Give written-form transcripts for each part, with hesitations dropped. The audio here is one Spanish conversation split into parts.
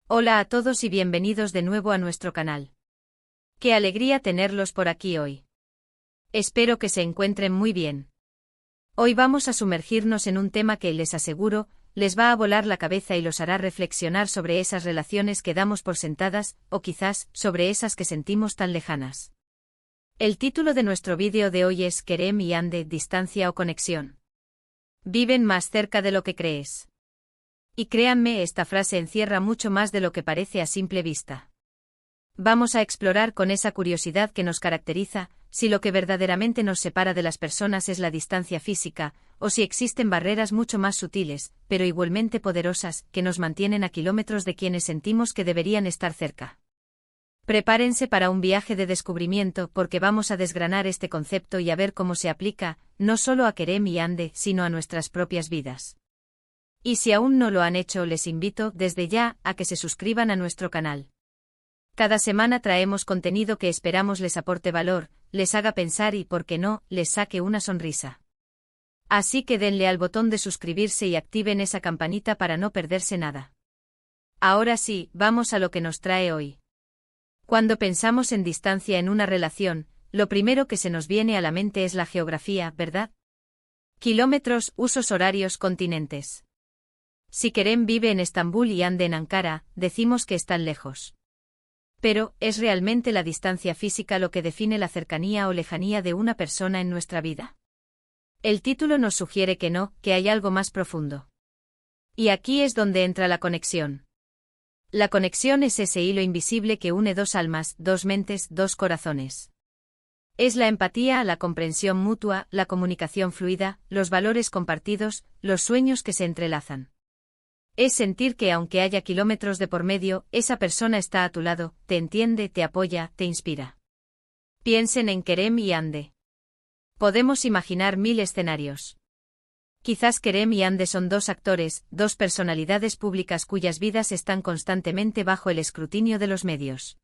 Hola a todos y bienvenidos de nuevo a nuestro canal. Qué alegría tenerlos por aquí hoy. Espero que se encuentren muy bien. Hoy vamos a sumergirnos en un tema que, les aseguro, les va a volar la cabeza y los hará reflexionar sobre esas relaciones que damos por sentadas, o quizás, sobre esas que sentimos tan lejanas. El título de nuestro vídeo de hoy es Kerem y Hande, distancia o conexión. Viven más cerca de lo que crees. Y créanme, esta frase encierra mucho más de lo que parece a simple vista. Vamos a explorar con esa curiosidad que nos caracteriza, si lo que verdaderamente nos separa de las personas es la distancia física, o si existen barreras mucho más sutiles, pero igualmente poderosas, que nos mantienen a kilómetros de quienes sentimos que deberían estar cerca. Prepárense para un viaje de descubrimiento porque vamos a desgranar este concepto y a ver cómo se aplica, no solo a Kerem y Hande, sino a nuestras propias vidas. Y si aún no lo han hecho, les invito, desde ya, a que se suscriban a nuestro canal. Cada semana traemos contenido que esperamos les aporte valor, les haga pensar y, por qué no, les saque una sonrisa. Así que denle al botón de suscribirse y activen esa campanita para no perderse nada. Ahora sí, vamos a lo que nos trae hoy. Cuando pensamos en distancia en una relación, lo primero que se nos viene a la mente es la geografía, ¿verdad? Kilómetros, usos horarios, continentes. Si Kerem vive en Estambul y Hande en Ankara, decimos que están lejos. Pero, ¿es realmente la distancia física lo que define la cercanía o lejanía de una persona en nuestra vida? El título nos sugiere que no, que hay algo más profundo. Y aquí es donde entra la conexión. La conexión es ese hilo invisible que une dos almas, dos mentes, dos corazones. Es la empatía, la comprensión mutua, la comunicación fluida, los valores compartidos, los sueños que se entrelazan. Es sentir que aunque haya kilómetros de por medio, esa persona está a tu lado, te entiende, te apoya, te inspira. Piensen en Kerem y Hande. Podemos imaginar 1000 escenarios. Quizás Kerem y Hande son dos actores, dos personalidades públicas cuyas vidas están constantemente bajo el escrutinio de los medios.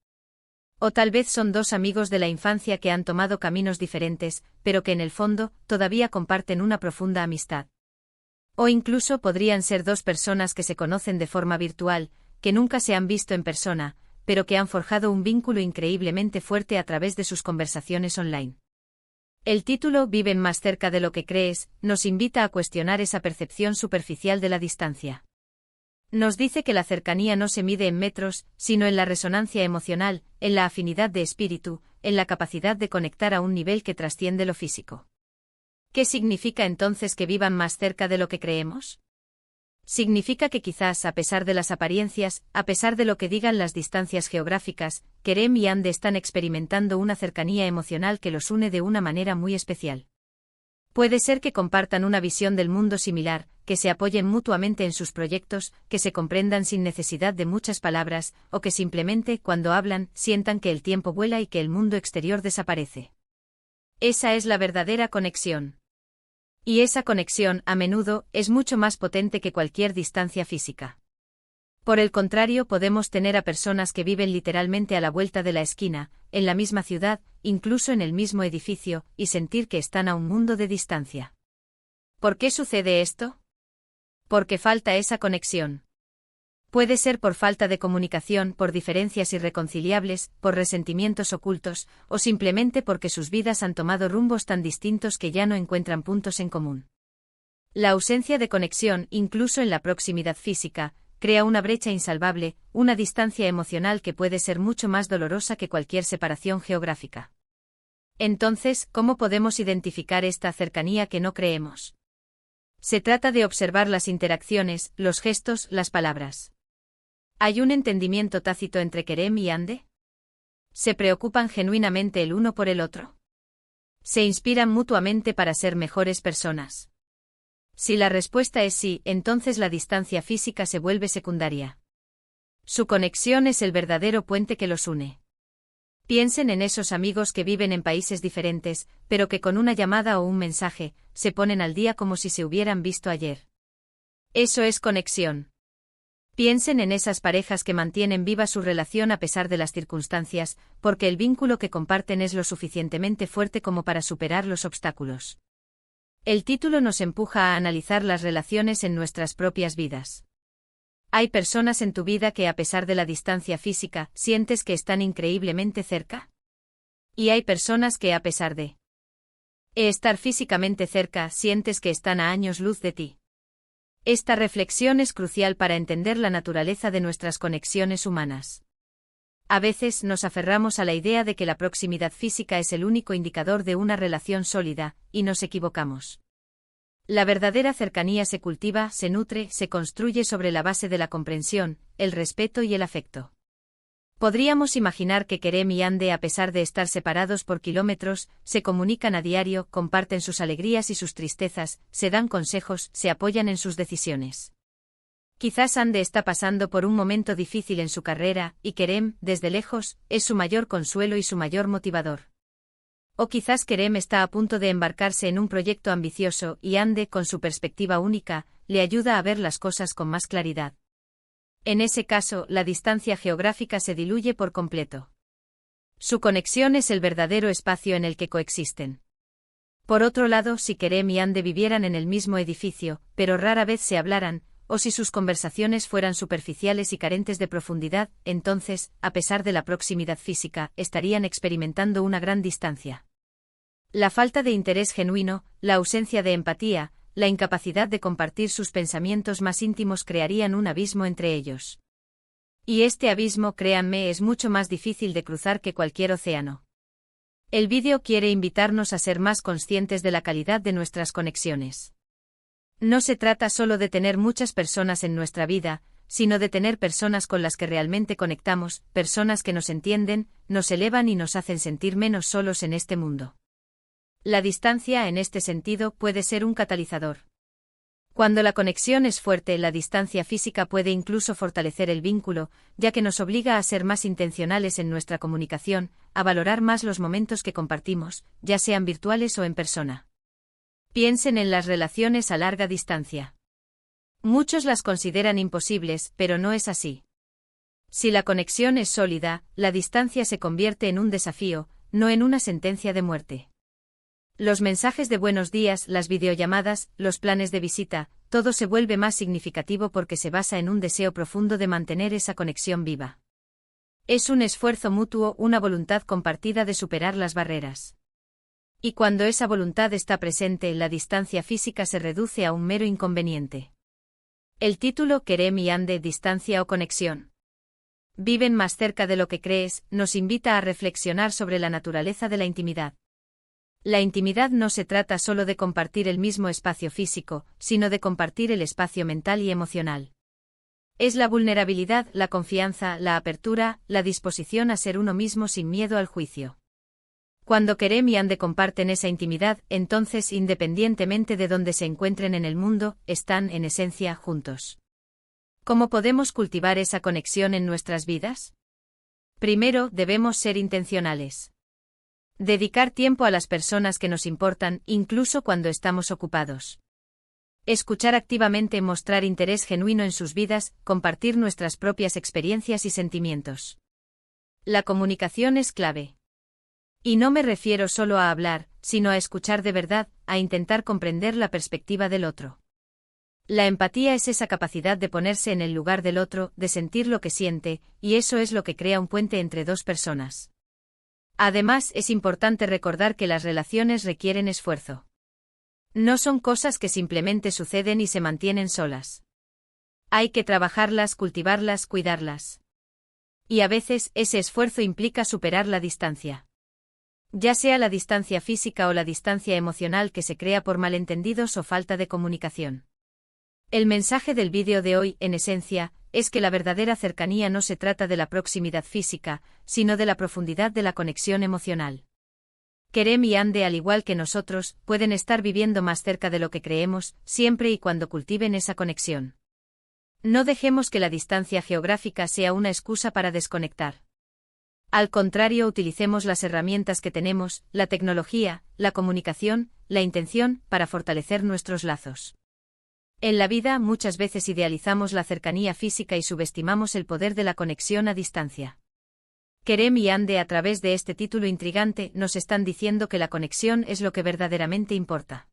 O tal vez son dos amigos de la infancia que han tomado caminos diferentes, pero que en el fondo, todavía comparten una profunda amistad. O incluso podrían ser dos personas que se conocen de forma virtual, que nunca se han visto en persona, pero que han forjado un vínculo increíblemente fuerte a través de sus conversaciones online. El título Viven más cerca de lo que crees nos invita a cuestionar esa percepción superficial de la distancia. Nos dice que la cercanía no se mide en metros, sino en la resonancia emocional, en la afinidad de espíritu, en la capacidad de conectar a un nivel que trasciende lo físico. ¿Qué significa entonces que vivan más cerca de lo que creemos? Significa que quizás, a pesar de las apariencias, a pesar de lo que digan las distancias geográficas, Kerem y Hande están experimentando una cercanía emocional que los une de una manera muy especial. Puede ser que compartan una visión del mundo similar, que se apoyen mutuamente en sus proyectos, que se comprendan sin necesidad de muchas palabras, o que simplemente, cuando hablan, sientan que el tiempo vuela y que el mundo exterior desaparece. Esa es la verdadera conexión. Y esa conexión, a menudo, es mucho más potente que cualquier distancia física. Por el contrario, podemos tener a personas que viven literalmente a la vuelta de la esquina, en la misma ciudad, incluso en el mismo edificio, y sentir que están a un mundo de distancia. ¿Por qué sucede esto? Porque falta esa conexión. Puede ser por falta de comunicación, por diferencias irreconciliables, por resentimientos ocultos, o simplemente porque sus vidas han tomado rumbos tan distintos que ya no encuentran puntos en común. La ausencia de conexión, incluso en la proximidad física, crea una brecha insalvable, una distancia emocional que puede ser mucho más dolorosa que cualquier separación geográfica. Entonces, ¿cómo podemos identificar esta cercanía que no creemos? Se trata de observar las interacciones, los gestos, las palabras. ¿Hay un entendimiento tácito entre Kerem y Hande? ¿Se preocupan genuinamente el uno por el otro? ¿Se inspiran mutuamente para ser mejores personas? Si la respuesta es sí, entonces la distancia física se vuelve secundaria. Su conexión es el verdadero puente que los une. Piensen en esos amigos que viven en países diferentes, pero que con una llamada o un mensaje, se ponen al día como si se hubieran visto ayer. Eso es conexión. Piensen en esas parejas que mantienen viva su relación a pesar de las circunstancias, porque el vínculo que comparten es lo suficientemente fuerte como para superar los obstáculos. El título nos empuja a analizar las relaciones en nuestras propias vidas. ¿Hay personas en tu vida que a pesar de la distancia física, sientes que están increíblemente cerca? Y hay personas que a pesar de estar físicamente cerca, sientes que están a años luz de ti. Esta reflexión es crucial para entender la naturaleza de nuestras conexiones humanas. A veces nos aferramos a la idea de que la proximidad física es el único indicador de una relación sólida, y nos equivocamos. La verdadera cercanía se cultiva, se nutre, se construye sobre la base de la comprensión, el respeto y el afecto. Podríamos imaginar que Kerem y Ande, a pesar de estar separados por kilómetros, se comunican a diario, comparten sus alegrías y sus tristezas, se dan consejos, se apoyan en sus decisiones. Quizás Ande está pasando por un momento difícil en su carrera, y Kerem, desde lejos, es su mayor consuelo y su mayor motivador. O quizás Kerem está a punto de embarcarse en un proyecto ambicioso y Ande, con su perspectiva única, le ayuda a ver las cosas con más claridad. En ese caso, la distancia geográfica se diluye por completo. Su conexión es el verdadero espacio en el que coexisten. Por otro lado, si Kerem y Ande vivieran en el mismo edificio, pero rara vez se hablaran, o si sus conversaciones fueran superficiales y carentes de profundidad, entonces, a pesar de la proximidad física, estarían experimentando una gran distancia. La falta de interés genuino, la ausencia de empatía, la incapacidad de compartir sus pensamientos más íntimos crearían un abismo entre ellos. Y este abismo, créanme, es mucho más difícil de cruzar que cualquier océano. El vídeo quiere invitarnos a ser más conscientes de la calidad de nuestras conexiones. No se trata solo de tener muchas personas en nuestra vida, sino de tener personas con las que realmente conectamos, personas que nos entienden, nos elevan y nos hacen sentir menos solos en este mundo. La distancia, en este sentido, puede ser un catalizador. Cuando la conexión es fuerte, la distancia física puede incluso fortalecer el vínculo, ya que nos obliga a ser más intencionales en nuestra comunicación, a valorar más los momentos que compartimos, ya sean virtuales o en persona. Piensen en las relaciones a larga distancia. Muchos las consideran imposibles, pero no es así. Si la conexión es sólida, la distancia se convierte en un desafío, no en una sentencia de muerte. Los mensajes de buenos días, las videollamadas, los planes de visita, todo se vuelve más significativo porque se basa en un deseo profundo de mantener esa conexión viva. Es un esfuerzo mutuo, una voluntad compartida de superar las barreras. Y cuando esa voluntad está presente, la distancia física se reduce a un mero inconveniente. El título Kerem y Ande, distancia o conexión. Viven más cerca de lo que crees, nos invita a reflexionar sobre la naturaleza de la intimidad. La intimidad no se trata solo de compartir el mismo espacio físico, sino de compartir el espacio mental y emocional. Es la vulnerabilidad, la confianza, la apertura, la disposición a ser uno mismo sin miedo al juicio. Cuando Kerem y Ande comparten esa intimidad, entonces, independientemente de dónde se encuentren en el mundo, están, en esencia, juntos. ¿Cómo podemos cultivar esa conexión en nuestras vidas? Primero, debemos ser intencionales. Dedicar tiempo a las personas que nos importan, incluso cuando estamos ocupados. Escuchar activamente, mostrar interés genuino en sus vidas, compartir nuestras propias experiencias y sentimientos. La comunicación es clave. Y no me refiero solo a hablar, sino a escuchar de verdad, a intentar comprender la perspectiva del otro. La empatía es esa capacidad de ponerse en el lugar del otro, de sentir lo que siente, y eso es lo que crea un puente entre dos personas. Además, es importante recordar que las relaciones requieren esfuerzo. No son cosas que simplemente suceden y se mantienen solas. Hay que trabajarlas, cultivarlas, cuidarlas. Y a veces, ese esfuerzo implica superar la distancia. Ya sea la distancia física o la distancia emocional que se crea por malentendidos o falta de comunicación. El mensaje del vídeo de hoy, en esencia, es que la verdadera cercanía no se trata de la proximidad física, sino de la profundidad de la conexión emocional. Kerem y Ande, al igual que nosotros, pueden estar viviendo más cerca de lo que creemos, siempre y cuando cultiven esa conexión. No dejemos que la distancia geográfica sea una excusa para desconectar. Al contrario, utilicemos las herramientas que tenemos, la tecnología, la comunicación, la intención, para fortalecer nuestros lazos. En la vida, muchas veces idealizamos la cercanía física y subestimamos el poder de la conexión a distancia. Kerem y Ande, a través de este título intrigante, nos están diciendo que la conexión es lo que verdaderamente importa.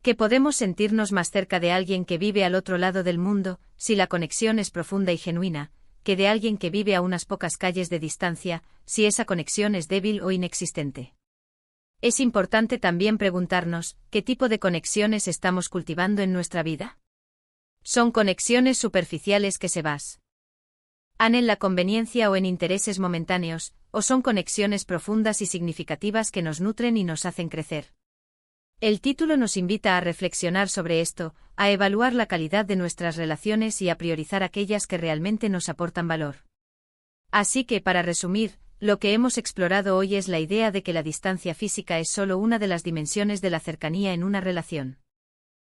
Que podemos sentirnos más cerca de alguien que vive al otro lado del mundo, si la conexión es profunda y genuina, que de alguien que vive a unas pocas calles de distancia, si esa conexión es débil o inexistente. Es importante también preguntarnos, ¿qué tipo de conexiones estamos cultivando en nuestra vida? ¿Son conexiones superficiales que se basan en la conveniencia o en intereses momentáneos, o son conexiones profundas y significativas que nos nutren y nos hacen crecer? El título nos invita a reflexionar sobre esto, a evaluar la calidad de nuestras relaciones y a priorizar aquellas que realmente nos aportan valor. Así que, para resumir, lo que hemos explorado hoy es la idea de que la distancia física es solo una de las dimensiones de la cercanía en una relación.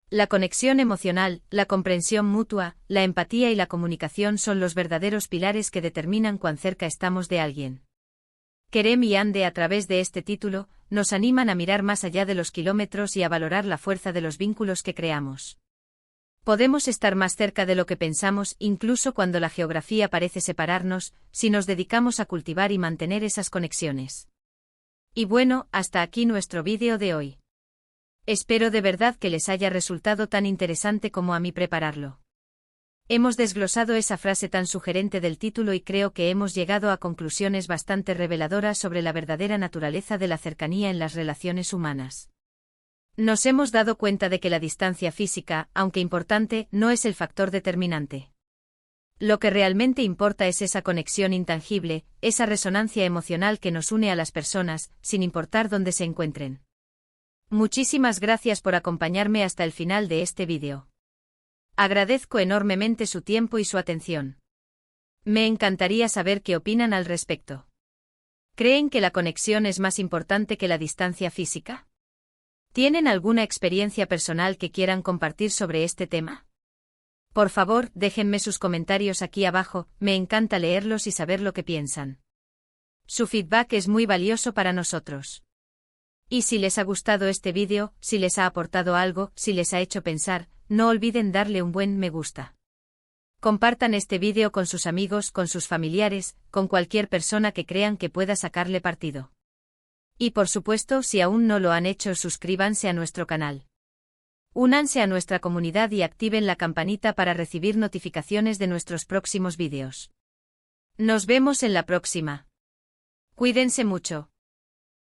La conexión emocional, la comprensión mutua, la empatía y la comunicación son los verdaderos pilares que determinan cuán cerca estamos de alguien. Kerem y Ande, a través de este título, nos animan a mirar más allá de los kilómetros y a valorar la fuerza de los vínculos que creamos. Podemos estar más cerca de lo que pensamos, incluso cuando la geografía parece separarnos, si nos dedicamos a cultivar y mantener esas conexiones. Y bueno, hasta aquí nuestro vídeo de hoy. Espero de verdad que les haya resultado tan interesante como a mí prepararlo. Hemos desglosado esa frase tan sugerente del título y creo que hemos llegado a conclusiones bastante reveladoras sobre la verdadera naturaleza de la cercanía en las relaciones humanas. Nos hemos dado cuenta de que la distancia física, aunque importante, no es el factor determinante. Lo que realmente importa es esa conexión intangible, esa resonancia emocional que nos une a las personas, sin importar dónde se encuentren. Muchísimas gracias por acompañarme hasta el final de este vídeo. Agradezco enormemente su tiempo y su atención. Me encantaría saber qué opinan al respecto. ¿Creen que la conexión es más importante que la distancia física? ¿Tienen alguna experiencia personal que quieran compartir sobre este tema? Por favor, déjenme sus comentarios aquí abajo, me encanta leerlos y saber lo que piensan. Su feedback es muy valioso para nosotros. Y si les ha gustado este vídeo, si les ha aportado algo, si les ha hecho pensar, no olviden darle un buen me gusta. Compartan este vídeo con sus amigos, con sus familiares, con cualquier persona que crean que pueda sacarle partido. Y por supuesto, si aún no lo han hecho, suscríbanse a nuestro canal. Únanse a nuestra comunidad y activen la campanita para recibir notificaciones de nuestros próximos vídeos. Nos vemos en la próxima. Cuídense mucho.